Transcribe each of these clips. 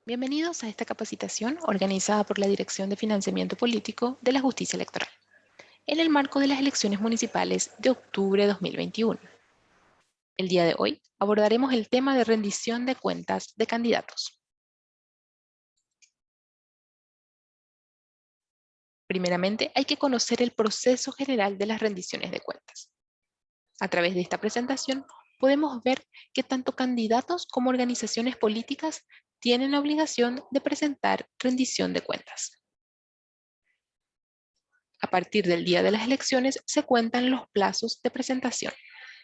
Bienvenidos a esta capacitación organizada por la Dirección de Financiamiento Político de la Justicia Electoral, en el marco de las elecciones municipales de octubre de 2021. El día de hoy abordaremos el tema de rendición de cuentas de candidatos. Primeramente, hay que conocer el proceso general de las rendiciones de cuentas. A través de esta presentación, podemos ver que tanto candidatos como organizaciones políticas tienen la obligación de presentar rendición de cuentas. A partir del día de las elecciones se cuentan los plazos de presentación.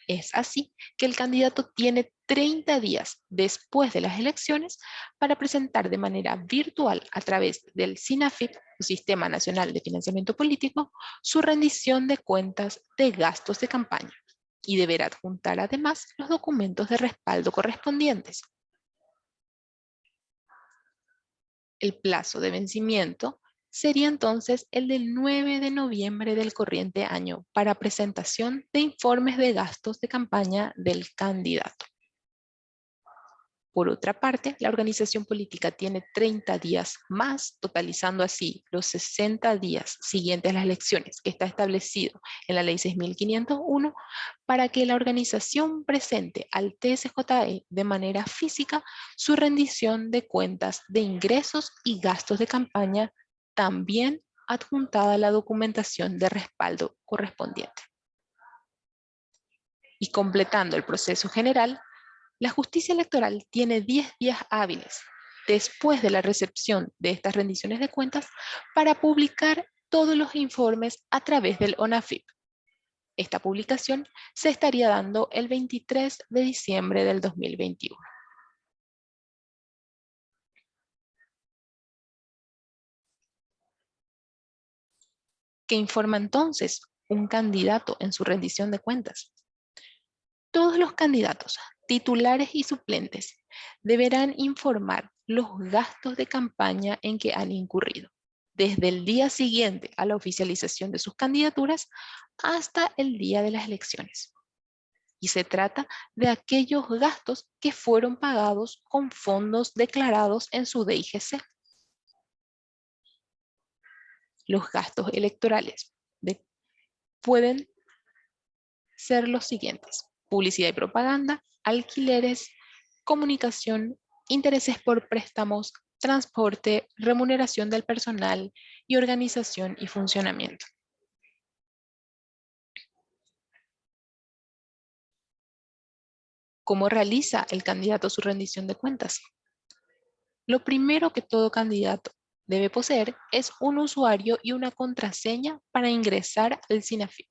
Es así que el candidato tiene 30 días después de las elecciones para presentar de manera virtual a través del SINAFIP, o Sistema Nacional de Financiamiento Político, su rendición de cuentas de gastos de campaña y deberá adjuntar además los documentos de respaldo correspondientes. El plazo de vencimiento sería entonces el del 9 de noviembre del corriente año para presentación de informes de gastos de campaña del candidato. Por otra parte, la organización política tiene 30 días más, totalizando así los 60 días siguientes a las elecciones, que está establecido en la Ley 6501, para que la organización presente al TSJE de manera física su rendición de cuentas de ingresos y gastos de campaña, también adjuntada a la documentación de respaldo correspondiente. Y completando el proceso general, la justicia electoral tiene 10 días hábiles después de la recepción de estas rendiciones de cuentas para publicar todos los informes a través del ONAFIP. Esta publicación se estaría dando el 23 de diciembre del 2021. ¿Qué informa entonces un candidato en su rendición de cuentas? Todos los candidatos, titulares y suplentes, deberán informar los gastos de campaña en que han incurrido, desde el día siguiente a la oficialización de sus candidaturas hasta el día de las elecciones. Y se trata de aquellos gastos que fueron pagados con fondos declarados en su DIGC. Los gastos electorales pueden ser los siguientes: publicidad y propaganda, alquileres, comunicación, intereses por préstamos, transporte, remuneración del personal y organización y funcionamiento. ¿Cómo realiza el candidato su rendición de cuentas? Lo primero que todo candidato debe poseer es un usuario y una contraseña para ingresar al SINAFIP.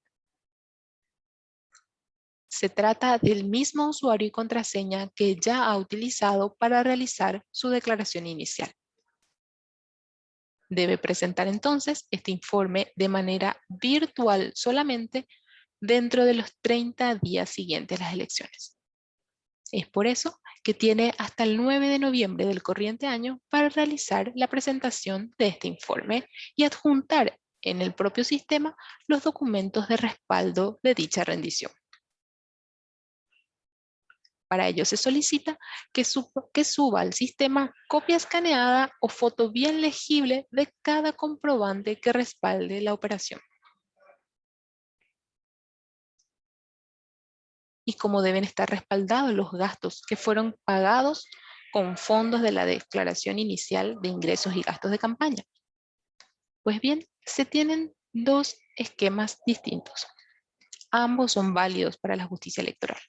Se trata del mismo usuario y contraseña que ya ha utilizado para realizar su declaración inicial. Debe presentar entonces este informe de manera virtual solamente dentro de los 30 días siguientes a las elecciones. Es por eso que tiene hasta el 9 de noviembre del corriente año para realizar la presentación de este informe y adjuntar en el propio sistema los documentos de respaldo de dicha rendición. Para ello se solicita que suba al sistema copia escaneada o foto bien legible de cada comprobante que respalde la operación. Y cómo deben estar respaldados los gastos que fueron pagados con fondos de la declaración inicial de ingresos y gastos de campaña. Pues bien, se tienen dos esquemas distintos. Ambos son válidos para la justicia electoral.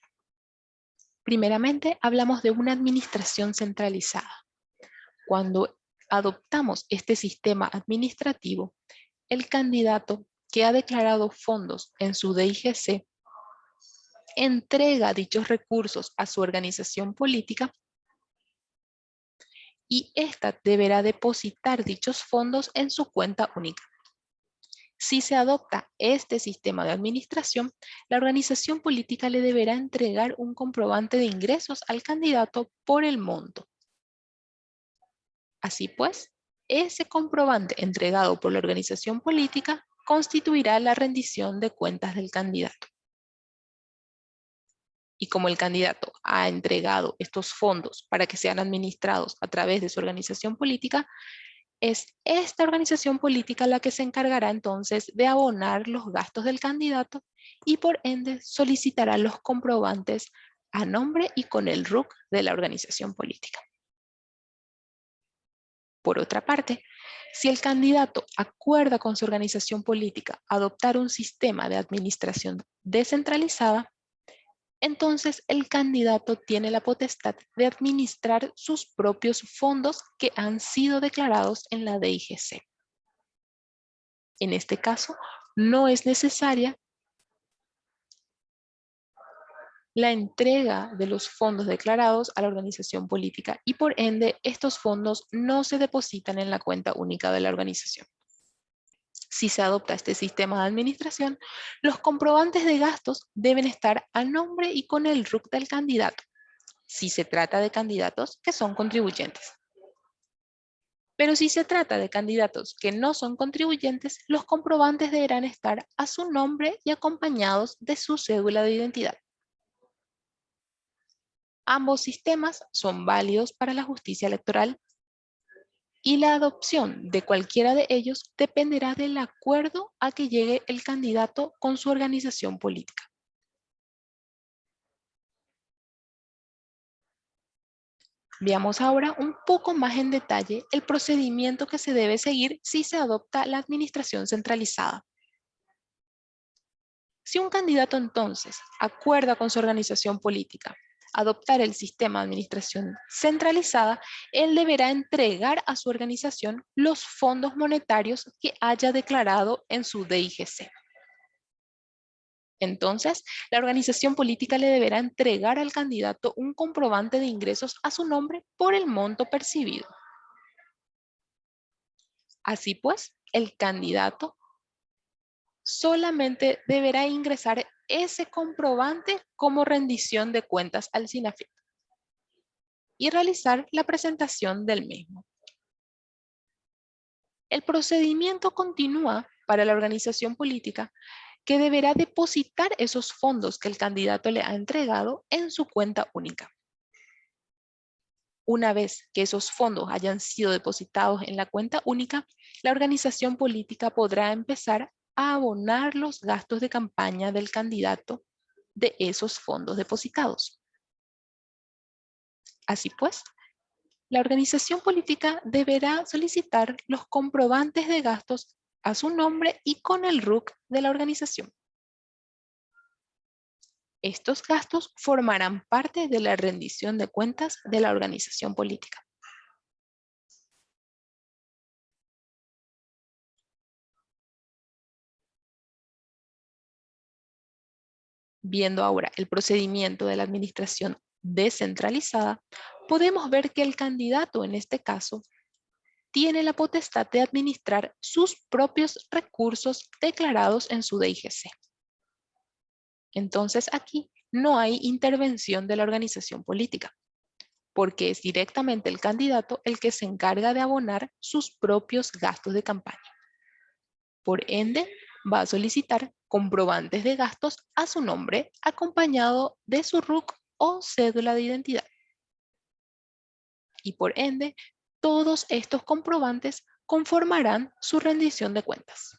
Primeramente, hablamos de una administración centralizada. Cuando adoptamos este sistema administrativo, el candidato que ha declarado fondos en su DIGC entrega dichos recursos a su organización política y ésta deberá depositar dichos fondos en su cuenta única. Si se adopta este sistema de administración, la organización política le deberá entregar un comprobante de ingresos al candidato por el monto. Así pues, ese comprobante entregado por la organización política constituirá la rendición de cuentas del candidato. Y como el candidato ha entregado estos fondos para que sean administrados a través de su organización política, es esta organización política la que se encargará entonces de abonar los gastos del candidato y por ende solicitará los comprobantes a nombre y con el RUC de la organización política. Por otra parte, si el candidato acuerda con su organización política adoptar un sistema de administración descentralizada, entonces el candidato tiene la potestad de administrar sus propios fondos que han sido declarados en la DIGC. En este caso, no es necesaria la entrega de los fondos declarados a la organización política y por ende estos fondos no se depositan en la cuenta única de la organización. Si se adopta este sistema de administración, los comprobantes de gastos deben estar a nombre y con el RUC del candidato, si se trata de candidatos que son contribuyentes. Pero si se trata de candidatos que no son contribuyentes, los comprobantes deberán estar a su nombre y acompañados de su cédula de identidad. Ambos sistemas son válidos para la justicia electoral y la adopción de cualquiera de ellos dependerá del acuerdo a que llegue el candidato con su organización política. Veamos ahora un poco más en detalle el procedimiento que se debe seguir si se adopta la administración centralizada. Si un candidato entonces acuerda con su organización política adoptar el sistema de administración centralizada, él deberá entregar a su organización los fondos monetarios que haya declarado en su DIGC. Entonces, la organización política le deberá entregar al candidato un comprobante de ingresos a su nombre por el monto percibido. Así pues, el candidato solamente deberá ingresar ese comprobante como rendición de cuentas al SINAFIP y realizar la presentación del mismo. El procedimiento continúa para la organización política que deberá depositar esos fondos que el candidato le ha entregado en su cuenta única. Una vez que esos fondos hayan sido depositados en la cuenta única, la organización política podrá empezar a abonar los gastos de campaña del candidato de esos fondos depositados. Así pues, la organización política deberá solicitar los comprobantes de gastos a su nombre y con el RUC de la organización. Estos gastos formarán parte de la rendición de cuentas de la organización política. Viendo ahora el procedimiento de la administración descentralizada, podemos ver que el candidato en este caso tiene la potestad de administrar sus propios recursos declarados en su DIGC. Entonces aquí no hay intervención de la organización política, porque es directamente el candidato el que se encarga de abonar sus propios gastos de campaña. Por ende, va a solicitar comprobantes de gastos a su nombre acompañado de su RUC o cédula de identidad. Y por ende, todos estos comprobantes conformarán su rendición de cuentas.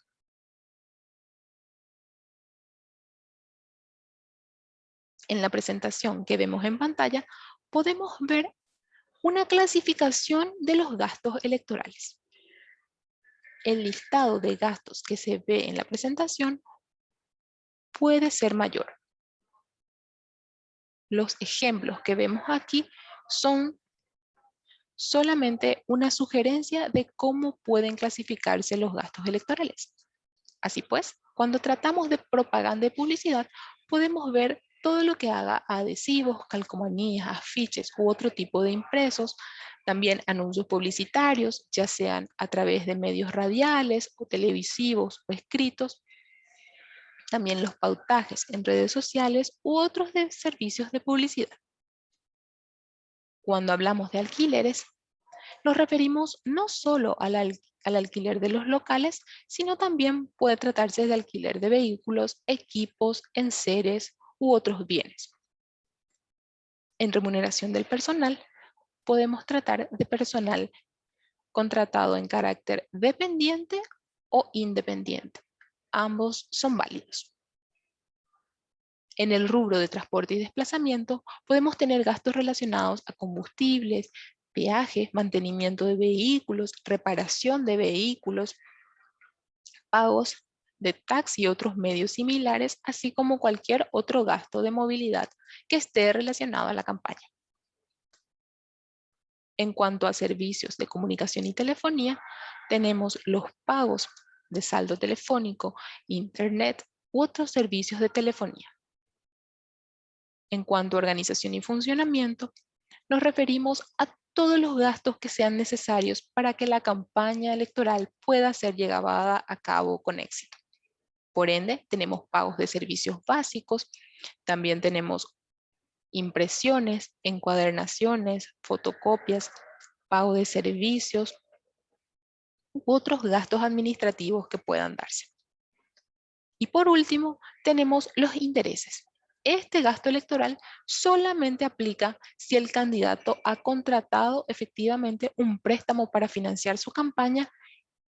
En la presentación que vemos en pantalla, podemos ver una clasificación de los gastos electorales. El listado de gastos que se ve en la presentación puede ser mayor. Los ejemplos que vemos aquí son solamente una sugerencia de cómo pueden clasificarse los gastos electorales. Así pues, cuando tratamos de propaganda y publicidad, podemos ver todo lo que haga adhesivos, calcomanías, afiches u otro tipo de impresos, también anuncios publicitarios, ya sean a través de medios radiales o televisivos o escritos, también los pautajes en redes sociales u otros de servicios de publicidad. Cuando hablamos de alquileres, nos referimos no solo al alquiler de los locales, sino también puede tratarse de alquiler de vehículos, equipos, enseres u otros bienes. En remuneración del personal, podemos tratar de personal contratado en carácter dependiente o independiente. Ambos son válidos. En el rubro de transporte y desplazamiento, podemos tener gastos relacionados a combustibles, peajes, mantenimiento de vehículos, reparación de vehículos, pagos de taxi y otros medios similares, así como cualquier otro gasto de movilidad que esté relacionado a la campaña. En cuanto a servicios de comunicación y telefonía, tenemos los pagos de saldo telefónico, internet u otros servicios de telefonía. En cuanto a organización y funcionamiento, nos referimos a todos los gastos que sean necesarios para que la campaña electoral pueda ser llevada a cabo con éxito. Por ende, tenemos pagos de servicios básicos, también tenemos impresiones, encuadernaciones, fotocopias, pago de servicios u otros gastos administrativos que puedan darse. Y por último, tenemos los intereses. Este gasto electoral solamente aplica si el candidato ha contratado efectivamente un préstamo para financiar su campaña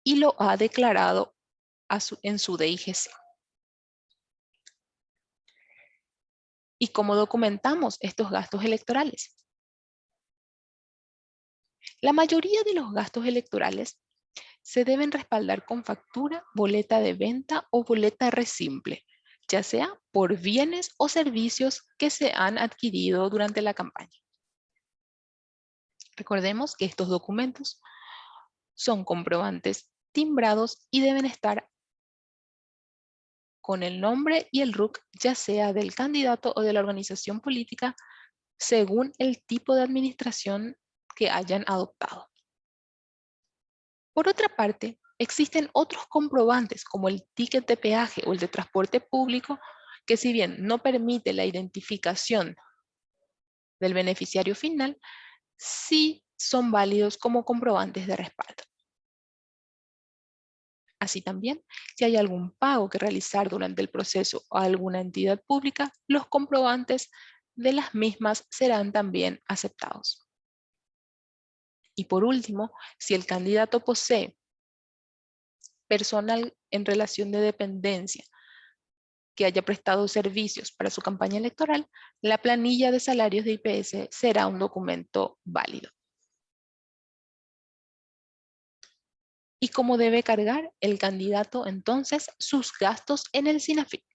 y lo ha declarado en su DIGC. ¿Y cómo documentamos estos gastos electorales? La mayoría de los gastos electorales se deben respaldar con factura, boleta de venta o boleta resimple, ya sea por bienes o servicios que se han adquirido durante la campaña. Recordemos que estos documentos son comprobantes timbrados y deben estar con el nombre y el RUC, ya sea del candidato o de la organización política, según el tipo de administración que hayan adoptado. Por otra parte, existen otros comprobantes como el ticket de peaje o el de transporte público que, si bien no permite la identificación del beneficiario final, sí son válidos como comprobantes de respaldo. Así también, si hay algún pago que realizar durante el proceso a alguna entidad pública, los comprobantes de las mismas serán también aceptados. Y por último, si el candidato posee personal en relación de dependencia que haya prestado servicios para su campaña electoral, la planilla de salarios de IPS será un documento válido. ¿Y cómo debe cargar el candidato entonces sus gastos en el SINAFIP?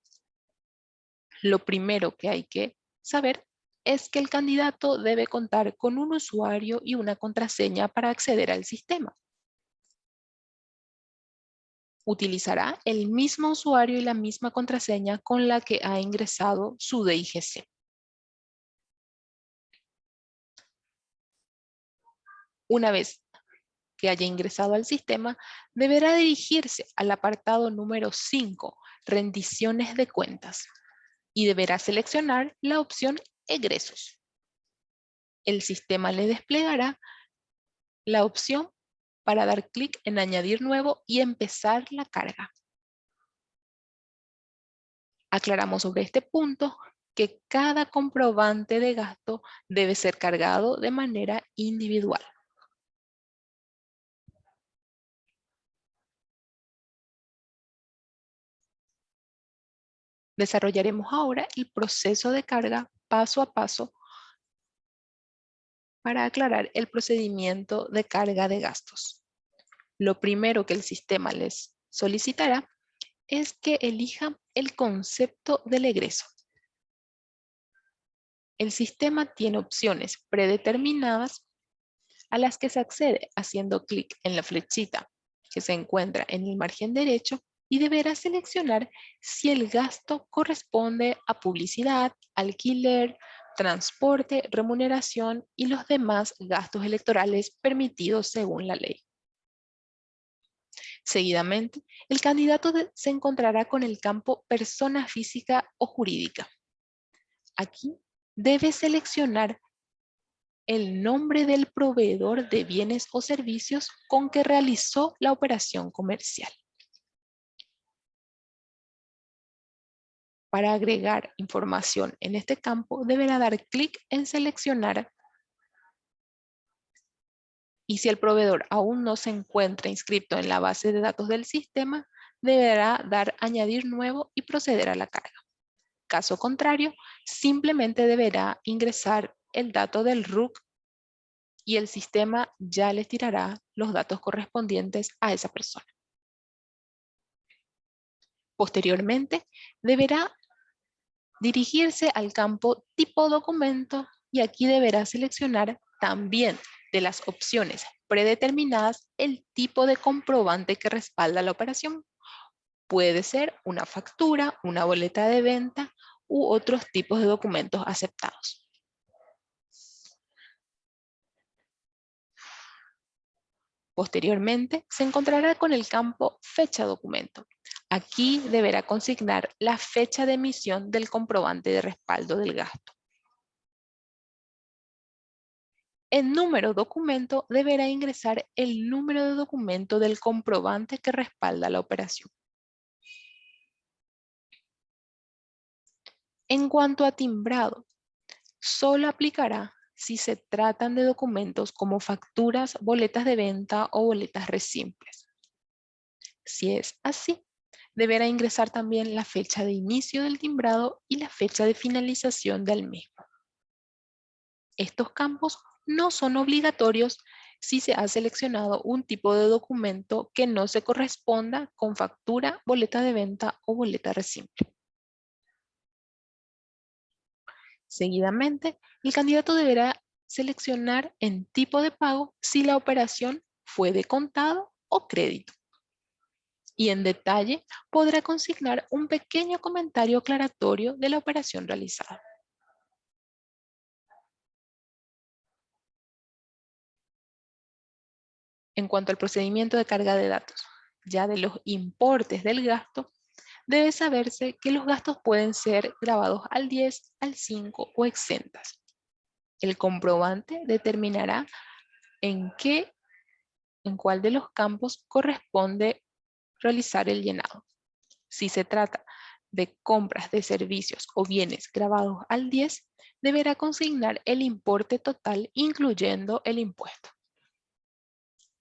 Lo primero que hay que saber es que el candidato debe contar con un usuario y una contraseña para acceder al sistema. Utilizará el mismo usuario y la misma contraseña con la que ha ingresado su DIGC. Una vez que haya ingresado al sistema, deberá dirigirse al apartado número 5, rendiciones de cuentas, y deberá seleccionar la opción egresos. El sistema le desplegará la opción para dar clic en añadir nuevo y empezar la carga. Aclaramos sobre este punto que cada comprobante de gasto debe ser cargado de manera individual. Desarrollaremos ahora el proceso de carga paso a paso para aclarar el procedimiento de carga de gastos. Lo primero que el sistema les solicitará es que elijan el concepto del egreso. El sistema tiene opciones predeterminadas a las que se accede haciendo clic en la flechita que se encuentra en el margen derecho y deberá seleccionar si el gasto corresponde a publicidad, alquiler, transporte, remuneración y los demás gastos electorales permitidos según la ley. Seguidamente, el candidato se encontrará con el campo persona física o jurídica. Aquí debe seleccionar el nombre del proveedor de bienes o servicios con que realizó la operación comercial. Para agregar información en este campo, deberá dar clic en seleccionar y si el proveedor aún no se encuentra inscrito en la base de datos del sistema, deberá dar añadir nuevo y proceder a la carga. Caso contrario, simplemente deberá ingresar el dato del RUC y el sistema ya les tirará los datos correspondientes a esa persona. Posteriormente, deberá dirigirse al campo tipo documento y aquí deberá seleccionar también de las opciones predeterminadas el tipo de comprobante que respalda la operación. Puede ser una factura, una boleta de venta u otros tipos de documentos aceptados. Posteriormente, se encontrará con el campo fecha documento. Aquí deberá consignar la fecha de emisión del comprobante de respaldo del gasto. En número documento deberá ingresar el número de documento del comprobante que respalda la operación. En cuanto a timbrado, solo aplicará si se tratan de documentos como facturas, boletas de venta o boletas resimples. Si es así, deberá ingresar también la fecha de inicio del timbrado y la fecha de finalización del mismo. Estos campos no son obligatorios si se ha seleccionado un tipo de documento que no se corresponda con factura, boleta de venta o boleta resimple. Seguidamente, el candidato deberá seleccionar en tipo de pago si la operación fue de contado o crédito. Y en detalle podrá consignar un pequeño comentario aclaratorio de la operación realizada. En cuanto al procedimiento de carga de datos, ya de los importes del gasto, debe saberse que los gastos pueden ser grabados al 10, al 5 o exentas. El comprobante determinará en cuál de los campos corresponde realizar el llenado. Si se trata de compras de servicios o bienes grabados al 10, deberá consignar el importe total incluyendo el impuesto.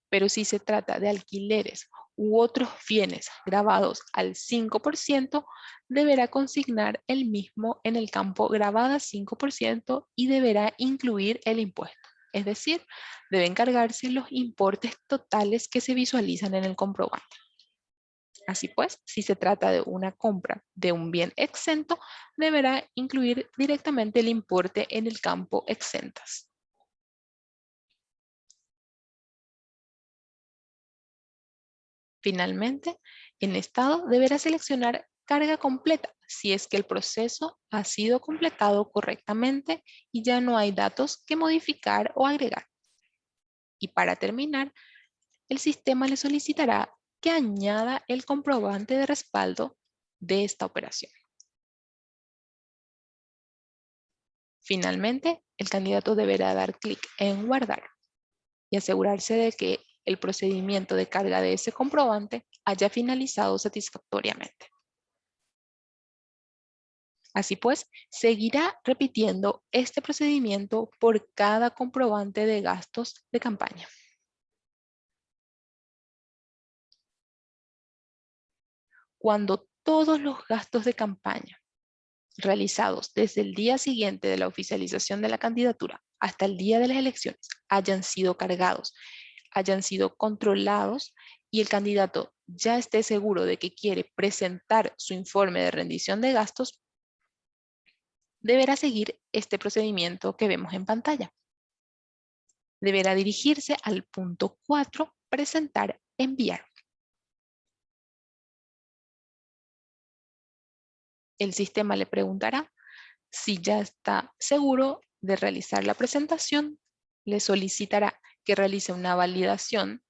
Pero si se trata de alquileres u otros bienes grabados al 5%, deberá consignar el mismo en el campo grabada 5% y deberá incluir el impuesto. Es decir, deben cargarse los importes totales que se visualizan en el comprobante. Así pues, si se trata de una compra de un bien exento, deberá incluir directamente el importe en el campo exentas. Finalmente, en estado deberá seleccionar carga completa si es que el proceso ha sido completado correctamente y ya no hay datos que modificar o agregar. Y para terminar, el sistema le solicitará que añada el comprobante de respaldo de esta operación. Finalmente, el candidato deberá dar clic en guardar y asegurarse de que el procedimiento de carga de ese comprobante haya finalizado satisfactoriamente. Así pues, seguirá repitiendo este procedimiento por cada comprobante de gastos de campaña. Cuando todos los gastos de campaña realizados desde el día siguiente de la oficialización de la candidatura hasta el día de las elecciones hayan sido cargados, hayan sido controlados y el candidato ya esté seguro de que quiere presentar su informe de rendición de gastos, deberá seguir este procedimiento que vemos en pantalla. Deberá dirigirse al punto 4, presentar, enviar. El sistema le preguntará si ya está seguro de realizar la presentación, le solicitará que realice una validación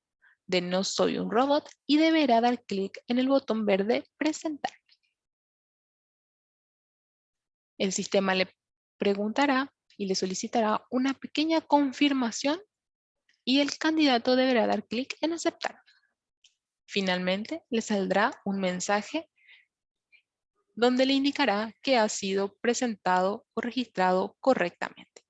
de no soy un robot y deberá dar clic en el botón verde presentar. El sistema le preguntará y le solicitará una pequeña confirmación y el candidato deberá dar clic en aceptar. Finalmente, le saldrá un mensaje donde le indicará que ha sido presentado o registrado correctamente.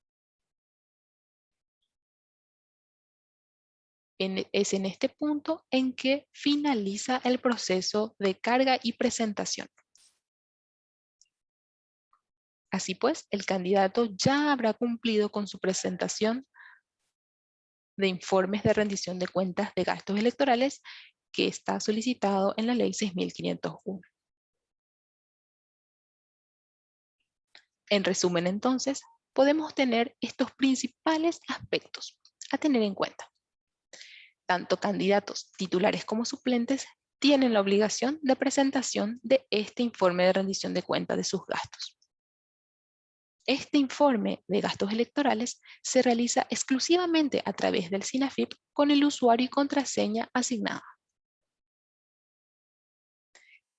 Es en este punto en que finaliza el proceso de carga y presentación. Así pues, el candidato ya habrá cumplido con su presentación de informes de rendición de cuentas de gastos electorales que está solicitado en la Ley 6501. En resumen, entonces, podemos tener estos principales aspectos a tener en cuenta. Tanto candidatos titulares como suplentes tienen la obligación de presentación de este informe de rendición de cuentas de sus gastos. Este informe de gastos electorales se realiza exclusivamente a través del SINAFIP con el usuario y contraseña asignada.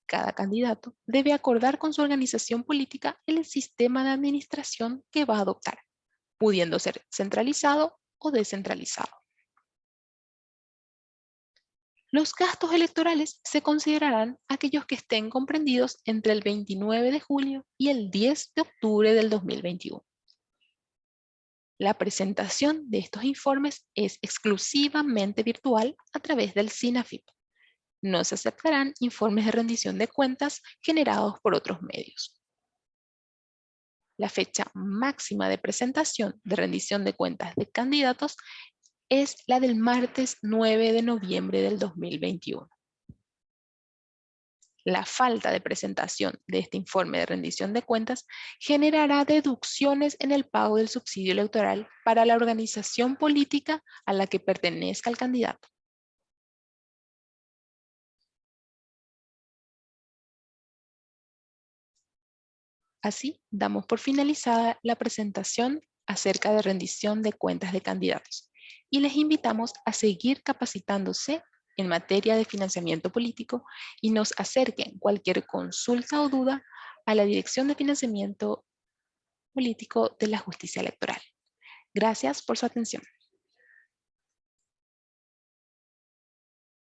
Cada candidato debe acordar con su organización política el sistema de administración que va a adoptar, pudiendo ser centralizado o descentralizado. Los gastos electorales se considerarán aquellos que estén comprendidos entre el 29 de julio y el 10 de octubre del 2021. La presentación de estos informes es exclusivamente virtual a través del SINAFIP. No se aceptarán informes de rendición de cuentas generados por otros medios. La fecha máxima de presentación de rendición de cuentas de candidatos es la del martes 9 de noviembre del 2021. La falta de presentación de este informe de rendición de cuentas generará deducciones en el pago del subsidio electoral para la organización política a la que pertenezca el candidato. Así, damos por finalizada la presentación acerca de rendición de cuentas de candidatos y les invitamos a seguir capacitándose en materia de financiamiento político y nos acerquen cualquier consulta o duda a la Dirección de Financiamiento Político de la Justicia Electoral. Gracias por su atención.